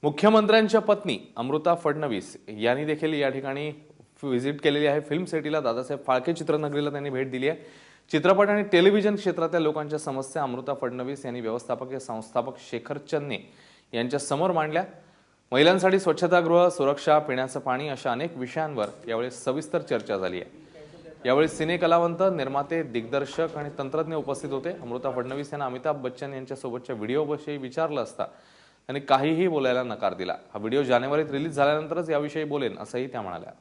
मुख्यमंत्र्यांच्या पत्नी अमृता फडणवीस यांनी देखील या ठिकाणी व्हिजिट केलेली आहे। फिल्म सिटीला दादासाहेब फाळके चित्रनगरीला त्यांनी भेट दिली आहे। चित्रपट आणि टेलिव्हिजन क्षेत्रातील लोकांच्या समस्या अमृता फडणवीस यांनी व्यवस्थापकीय संस्थापक शेखर चन्ने यांच्या समोर मांडल्या। महिलांसाठी स्वच्छतागृह, सुरक्षा, पिण्याचं पाणी अशा अनेक विषयांवर यावेळी सविस्तर चर्चा झाली आहे। यावेळी सिने कलावंत, निर्माते, दिग्दर्शक आणि तंत्रज्ञ उपस्थित होते। अमृता फडणवीस यांना अमिताभ बच्चन यांच्या सोबतच्या व्हिडिओविषयी विचारलं असता त्यांनी काहीही बोलायला नकार दिला। हा व्हिडिओ जानेवारीत रिलीज झाल्यानंतरच याविषयी बोलेन असंही त्या म्हणाल्या।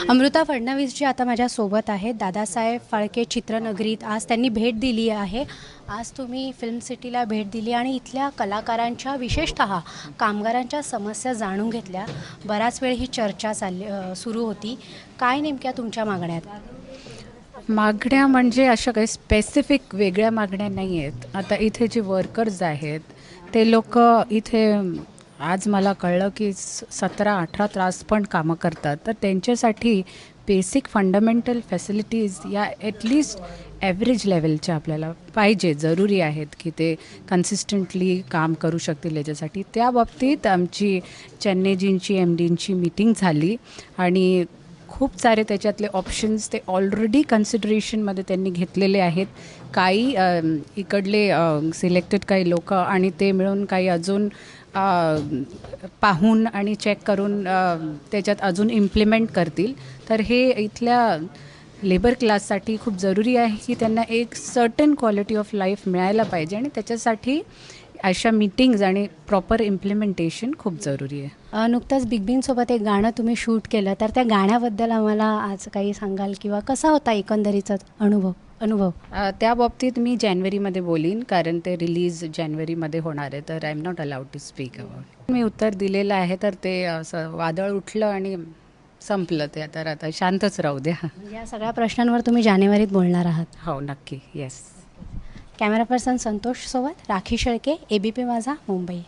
अमृता फडणवीस जी आता माझ्या सोबत आहेत, दादासाहेब फाळके चित्रनगरीत आज त्यांनी भेट दिली आहे। आज तुम्ही फिल्म सिटीला भेट दिली आणि इथल्या कलाकारांच्या, विशेषतः कामगारांच्या समस्या जाणून घेतल्या। बराच वेळ ही चर्चा सुरू होती। काय नेमक्या तुमच्या मागण्या आहेत? मागण्या म्हणजे अशा काही स्पेसिफिक वेगळ्या मागण्या नाही आहेत। आता इथे जे वर्कर्स आहेत ते लोक इथे आज मला कळलं की 17-18 तास पण कामं करतात, तर त्यांच्यासाठी बेसिक फंडामेंटल फॅसिलिटीज या ॲटलिस्ट ॲव्हरेज लेवलच्या आपल्याला पाहिजे, जरुरी आहेत की ते कन्सिस्टंटली काम करू शकतील। याच्यासाठी त्या बाबतीत आमची चन्नेजींची MDंची मीटिंग झाली आणि खूप सारे त्याच्यातले ऑप्शन्स ते ऑलरेडी कन्सिडरेशनमध्ये त्यांनी घेतलेले आहेत। काही इकडले सिलेक्टेड काही लोक आणि ते मिळून काही अजून पाहून आणि चेक करून त्याच्यात अजून इम्प्लिमेंट करतील। तर हे इथल्या लेबर क्लाससाठी खूप जरुरी आहे की त्यांना एक सर्टन क्वालिटी ऑफ लाईफ मिळायला पाहिजे आणि त्याच्यासाठी अशा मीटिंग्ज आणि प्रॉपर इम्प्लिमेंटेशन खूप जरुरी आहे। नुकतंच बिग बींसोबत एक गाणं तुम्ही शूट केलं, तर त्या गाण्याबद्दल आम्हाला आज काही सांगाल किंवा कसा होता एकंदरीचा अनुभव? त्या बाबतीत मी जानेवारीमध्ये बोलीन, कारण ते रिलीज जानेवारीमध्ये होणार आहे, तर I am not allowed to speak about. मी उत्तर दिलेलं आहे, तर ते असं वादळ उठलं आणि संपलं ते, तर आता शांतच राहू द्या। या सगळ्या प्रश्नांवर तुम्ही जानेवारीत बोलणार आहात? हो, नक्की, येस। कॅमेरा पर्सन संतोष सोबत राखी शेळके, ABP माझा, मुंबई।